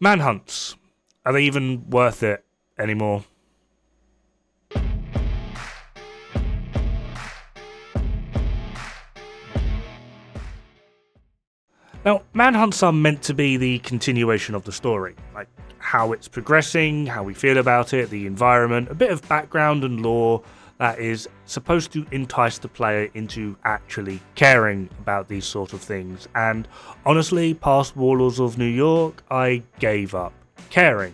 Manhunts. Are they even worth it anymore? Now, Manhunts are meant to be the continuation of the story, like how it's progressing, how we feel about it, the environment, a bit of background and lore that is supposed to entice the player into actually caring about these sort of things. And honestly, past Warlords of New York, I gave up caring.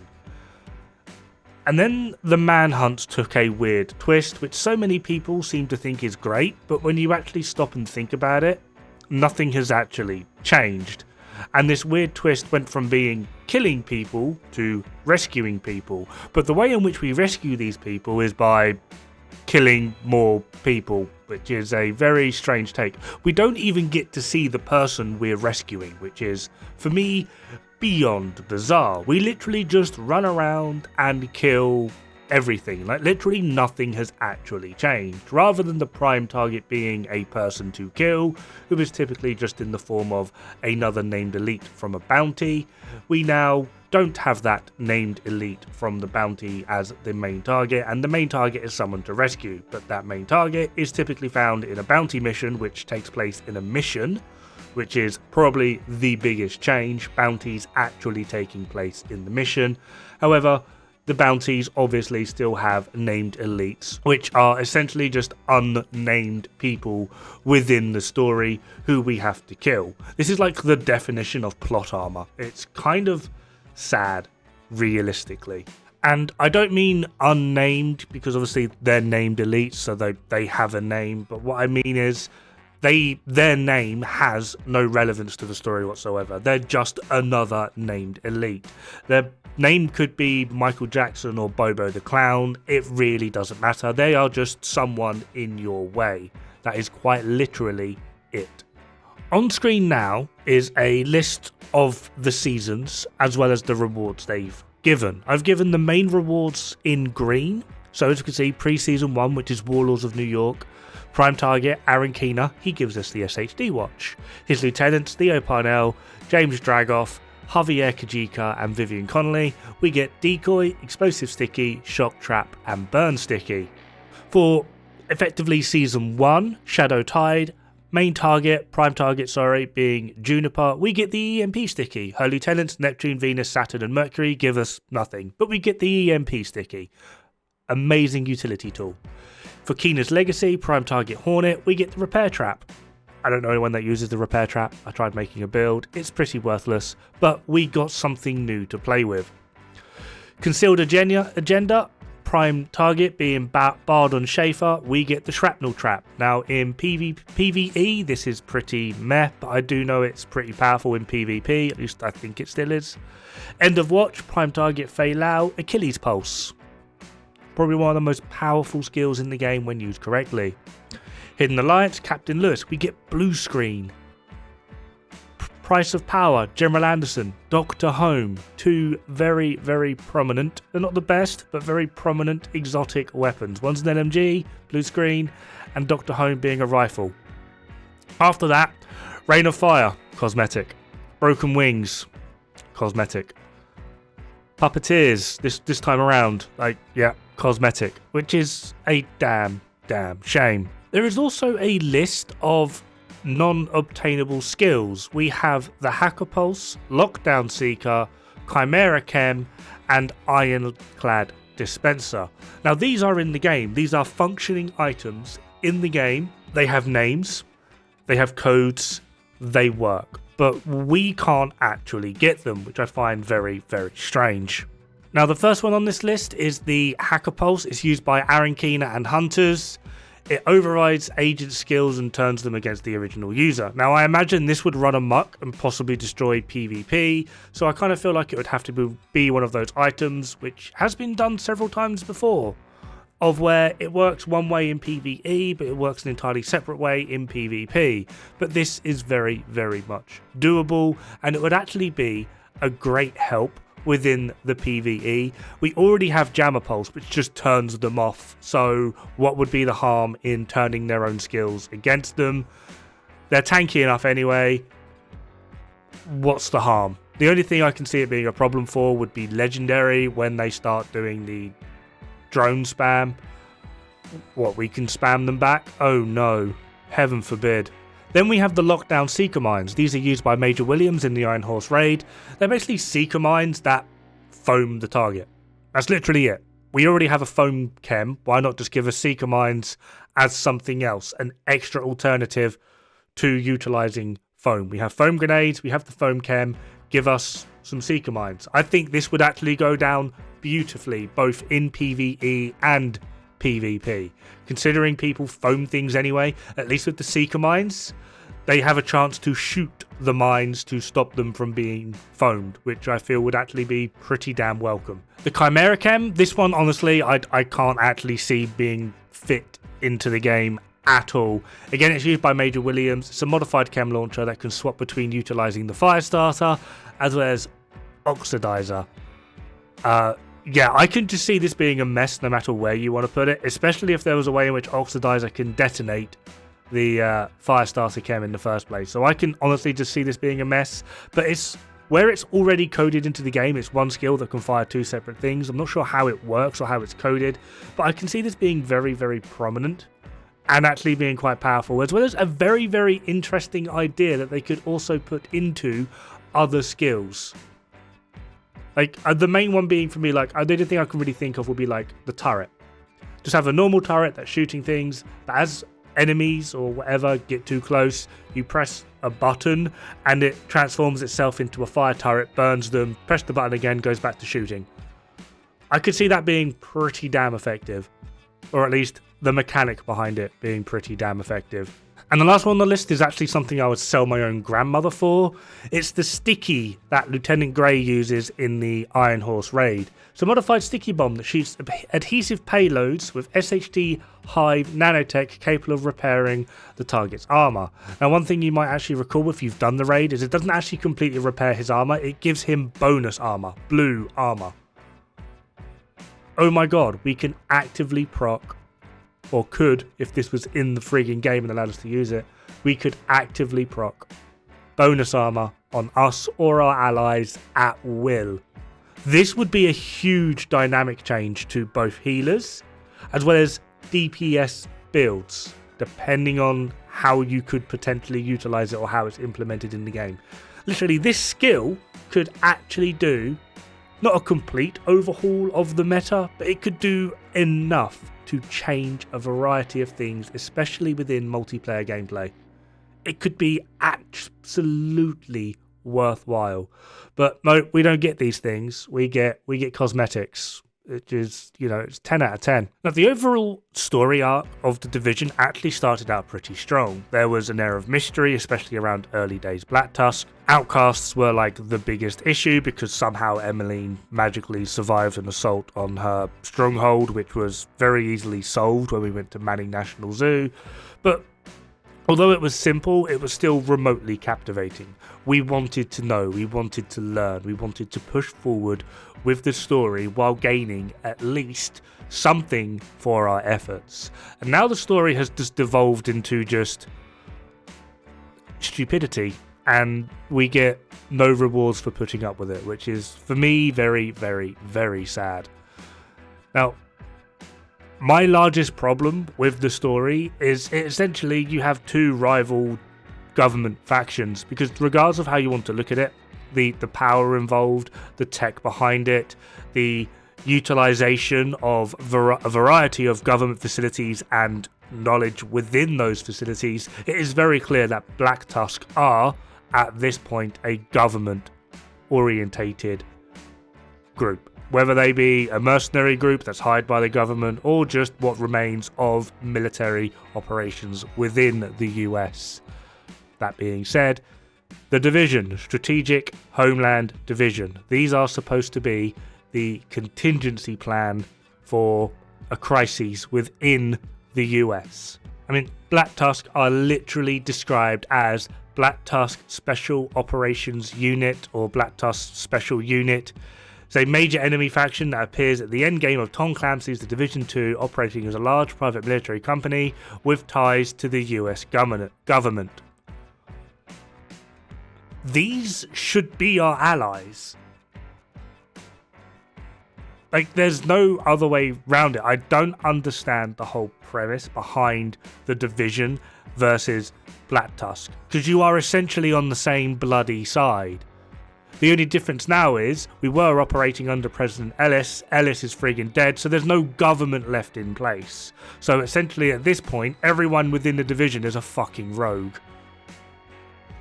And then the Manhunts took a weird twist, which so many people seem to think is great, but when you actually stop and think about it, nothing has actually changed. And this weird twist went from being killing people to rescuing people. But the way in which we rescue these people is by killing more people, which is a very strange take. We don't even get to see the person we're rescuing, which is, for me, beyond bizarre. We literally just run around and kill everything. Like, literally nothing has actually changed. Rather than the prime target being a person to kill, who is typically just in the form of another named elite from a bounty, we now don't have that named elite from the bounty as the main target, and the main target is someone to rescue. But that main target is typically found in a bounty mission, which takes place in a mission, which is probably the biggest change, bounties actually taking place in the mission. However, the bounties obviously still have named elites, which are essentially just unnamed people within the story who we have to kill. This is like the definition of plot armor. It's kind of sad, realistically. And I don't mean unnamed, because obviously they're named elites, so they have a name, but what I mean is their name has no relevance to the story whatsoever. They're just another named elite. Their name could be Michael Jackson or Bobo the Clown. It really doesn't matter. They are just someone in your way. That is quite literally it. On screen now is a list of the seasons as well as the rewards they've given. I've given the main rewards in green. So as you can see, pre-season 1, which is Warlords of New York, prime target Aaron Keener, he gives us the SHD watch. His lieutenants Theo Parnell, James Dragoff, Javier Kajika and Vivian Connolly, we get Decoy, Explosive Sticky, Shock Trap and Burn Sticky. For effectively Season 1, Shadow Tide, main target, prime target, being Juniper, we get the EMP Sticky. Her lieutenants Neptune, Venus, Saturn and Mercury give us nothing, but we get the EMP Sticky. Amazing utility tool. For Keener's Legacy, prime target Hornet, we get the Repair Trap. I don't know anyone that uses the Repair Trap. I tried making a build. It's pretty worthless, but we got something new to play with. Concealed Agenda, prime target being Bardon Schaefer, we get the Shrapnel Trap. Now in PvE, this is pretty meh, but I do know it's pretty powerful in PvP, at least I think it still is. End of Watch, prime target Fei Lao, Achilles Pulse. Probably one of the most powerful skills in the game when used correctly. Hidden Alliance, Captain Lewis, we get Blue Screen. Price of Power, General Anderson, Dr. Home, two very, very prominent, they're not the best, but very prominent exotic weapons. One's an LMG, Blue Screen, and Dr. Home being a rifle. After that, Rain of Fire, cosmetic. Broken Wings, cosmetic. Puppeteers, this time around, cosmetic, which is a damn shame. There is also a list of non-obtainable skills. We have the Hacker Pulse, Lockdown Seeker, Chimera Chem, and Ironclad Dispenser. Now these are in the game. These are functioning items in the game. They have names, they have codes, they work. But we can't actually get them, which I find very, very strange. Now the first one on this list is the Hacker Pulse. It's used by Aaron Keener and Hunters. It overrides agent skills and turns them against the original user. Now I imagine this would run amok and possibly destroy PvP, so I kind of feel like it would have to be one of those items, which has been done several times before, of where it works one way in PvE, but it works an entirely separate way in PvP. But this is very, very much doable, and it would actually be a great help within the PvE. We already have Jammer Pulse, which just turns them off, so what would be the harm in turning their own skills against them? They're tanky enough anyway. What's the harm? The only thing I can see it being a problem for would be Legendary when they start doing the drone spam. What, we can spam them back? Oh no, heaven forbid. Then we have the lockdown Seeker Mines. These are used by Major Williams in the Iron Horse raid. They're basically Seeker Mines that foam the target. That's literally it. We already have a foam chem, why not just give us Seeker Mines as something else, an extra alternative to utilising foam. We have foam grenades, we have the foam chem, give us some Seeker Mines. I think this would actually go down beautifully, both in PvE and PvP. Considering people foam things anyway, at least with the Seeker Mines, they have a chance to shoot the mines to stop them from being foamed, which I feel would actually be pretty damn welcome. The Chimera Chem, this one honestly I can't actually see being fit into the game at all. Again, it's used by Major Williams. It's a modified chem launcher that can swap between utilising the Firestarter as well as Oxidizer. Yeah, I can just see this being a mess no matter where you want to put it, especially if there was a way in which Oxidizer can detonate the Firestarter chem in the first place. So I can honestly just see this being a mess, but it's where it's already coded into the game. It's one skill that can fire two separate things. I'm not sure how it works or how it's coded, but I can see this being very, very prominent and actually being quite powerful, as well as a very, very interesting idea that they could also put into other skills. Like, the main one being for me, like, the only thing I can really think of would be, like, the turret. Just have a normal turret that's shooting things, but as enemies or whatever get too close, you press a button and it transforms itself into a fire turret, burns them, press the button again, goes back to shooting. I could see that being pretty damn effective, or at least the mechanic behind it being pretty damn effective. And the last one on the list is actually something I would sell my own grandmother for. It's the sticky that Lieutenant Grey uses in the Iron Horse raid. It's a modified sticky bomb that shoots adhesive payloads with SHD Hive nanotech capable of repairing the target's armor. Now, one thing you might actually recall if you've done the raid is it doesn't actually completely repair his armor. It gives him bonus armor, blue armor. Oh my god, we can actively proc, or could, if this was in the frigging game and allowed us to use it, we could actively proc bonus armor on us or our allies at will. This would be a huge dynamic change to both healers as well as DPS builds, depending on how you could potentially utilize it or how it's implemented in the game. Literally, this skill could actually do not a complete overhaul of the meta, but it could do enough to change a variety of things, especially within multiplayer gameplay. It could be absolutely worthwhile. But no, we don't get these things. We get cosmetics, which is, it's 10 out of 10. Now, the overall story arc of The Division actually started out pretty strong. There was an air of mystery, especially around early days Black Tusk. Outcasts were like the biggest issue because somehow Emmeline magically survived an assault on her stronghold, which was very easily solved when we went to Manning National Zoo. But although it was simple, it was still remotely captivating. We wanted to know, we wanted to learn, we wanted to push forward with the story while gaining at least something for our efforts. And now the story has just devolved into just stupidity, and we get no rewards for putting up with it, which is, for me, very, very, very sad. Now, my largest problem with the story is essentially you have two rival government factions, because regardless of how you want to look at it, the power involved, the tech behind it, the utilization of a variety of government facilities and knowledge within those facilities, it is very clear that Black Tusk are, at this point, a government-orientated group. Whether they be a mercenary group that's hired by the government or just what remains of military operations within the US. That being said, the Division, Strategic Homeland Division. These are supposed to be the contingency plan for a crisis within the US. I mean, Black Tusk are literally described as Black Tusk Special Operations Unit or Black Tusk Special Unit. It's a major enemy faction that appears at the endgame of Tom Clancy's The Division 2, operating as a large private military company with ties to the US government. these should be our allies. Like, there's no other way around it. I don't understand the whole premise behind the Division versus Black Tusk, because you are essentially on the same bloody side. The only difference now is we were operating under President Ellis. Ellis is friggin' dead, so there's no government left in place. So essentially at this point, everyone within the Division is a fucking rogue.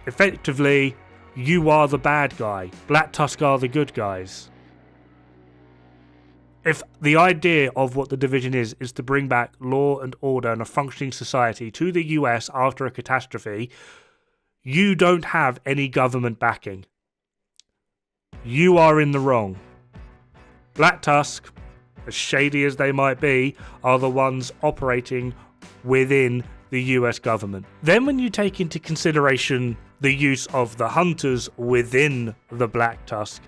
Effectively, you are the bad guy. Black Tusk are the good guys. If the idea of what the Division is to bring back law and order and a functioning society to the US after a catastrophe, you don't have any government backing. You are in the wrong. Black Tusk, as shady as they might be, are the ones operating within the US government. Then when you take into consideration the use of the hunters within the Black Tusk,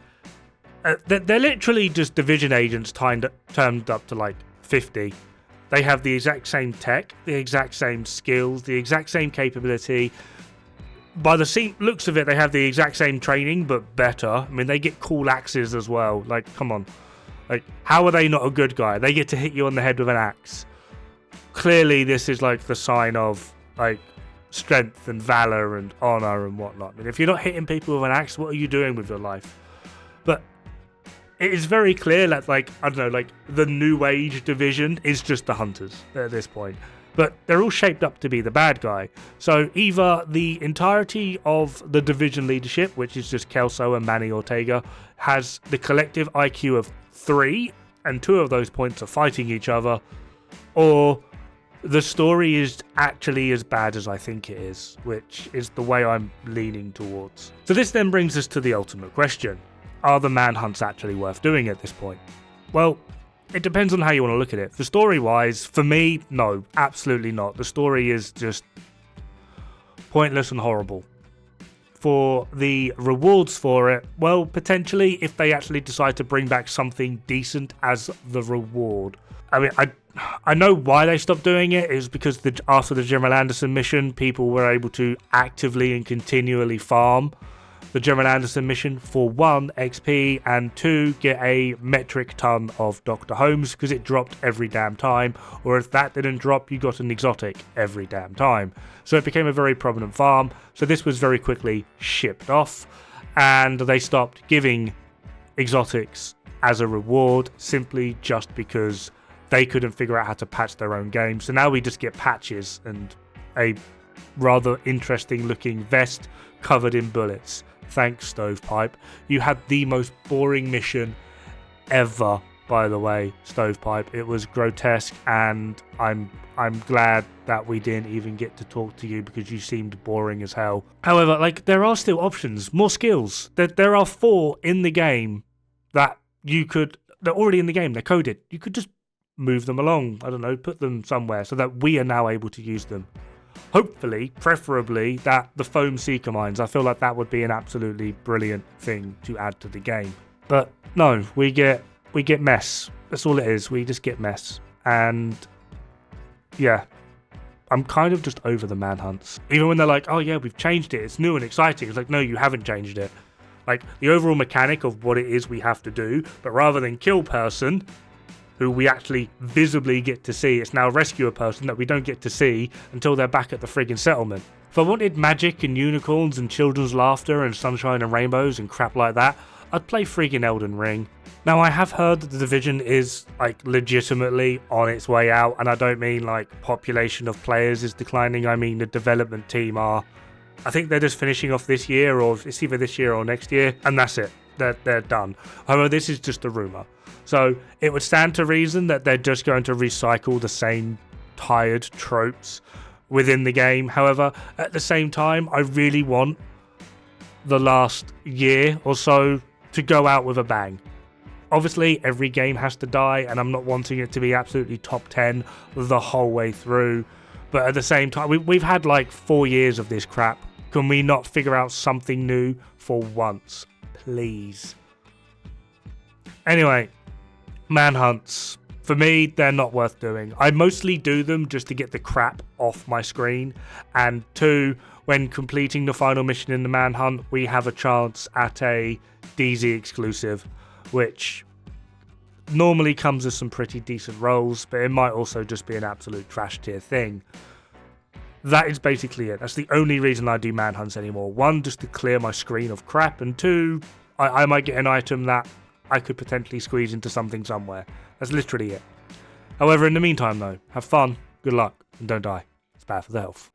they're literally just Division agents turned up to like 50. They have the exact same tech, the exact same skills, the exact same capability. By the looks of it, they have the exact same training, but better. I mean, they get cool axes as well. Like, come on. Like, how are they not a good guy? They get to hit you on the head with an axe. Clearly, this is like the sign of like strength and valor and honor and whatnot. I mean, if you're not hitting people with an axe, what are you doing with your life? But it is very clear that, like, I don't know, like, the New Age Division is just the hunters at this point. But they're all shaped up to be the bad guy. So either the entirety of the Division leadership, which is just Kelso and Manny Ortega, has the collective IQ of 3, and 2 of those points are fighting each other, or the story is actually as bad as I think it is, which is the way I'm leaning towards. So this then brings us to the ultimate question. Are the Manhunts actually worth doing at this point? Well, it depends on how you want to look at it. The story-wise, for me, no, absolutely not. The story is just pointless and horrible. For the rewards for it, well, potentially, if they actually decide to bring back something decent as the reward. I mean, I know why they stopped doing it. It was because after the General Anderson mission, people were able to actively and continually farm the General Anderson mission for 1, XP, and 2, get a metric ton of Dr. Holmes, because it dropped every damn time, or if that didn't drop, you got an exotic every damn time. So it became a very prominent farm, so this was very quickly shipped off, and they stopped giving exotics as a reward, simply just because they couldn't figure out how to patch their own game. So now we just get patches and a rather interesting looking vest covered in bullets. Thanks, Stovepipe. You had the most boring mission ever, by the way, Stovepipe. It was grotesque, and I'm glad that we didn't even get to talk to you because you seemed boring as hell. However, like, there are still options, more skills. There are 4 in the game that they're already in the game, they're coded. You could just move them along, I don't know, put them somewhere so that we are now able to use them. Hopefully, preferably, that the foam seeker mines. I feel like that would be an absolutely brilliant thing to add to the game. But no, we get mess. That's all it is. We just get mess. And yeah, I'm kind of just over the Manhunts. Even when they're like, oh yeah, we've changed it, it's new and exciting. It's like, no, you haven't changed it. Like, the overall mechanic of what it is we have to do, but rather than kill person, who we actually visibly get to see, it's now rescue a person that we don't get to see until they're back at the friggin' settlement. If I wanted magic and unicorns and children's laughter and sunshine and rainbows and crap like that, I'd play friggin' Elden Ring. Now, I have heard that the Division is, like, legitimately on its way out, and I don't mean, like, population of players is declining, I mean the development team are. I think they're just finishing off this year, or it's either this year or next year, and that's it. They're done. However, this is just a rumour. So it would stand to reason that they're just going to recycle the same tired tropes within the game. However, at the same time, I really want the last year or so to go out with a bang. Obviously, every game has to die, and I'm not wanting it to be absolutely top 10 the whole way through. But at the same time, we've had like 4 years of this crap. Can we not figure out something new for once? Please. Anyway, Manhunts. For me, they're not worth doing. I mostly do them just to get the crap off my screen. And 2, when completing the final mission in the Manhunt, we have a chance at a DZ exclusive, which normally comes with some pretty decent rolls, but it might also just be an absolute trash tier thing. That is basically it. That's the only reason I do Manhunts anymore. 1, just to clear my screen of crap, and 2, I might get an item that I could potentially squeeze into something somewhere. That's literally it. However, in the meantime though, have fun, good luck, and don't die. It's bad for the health.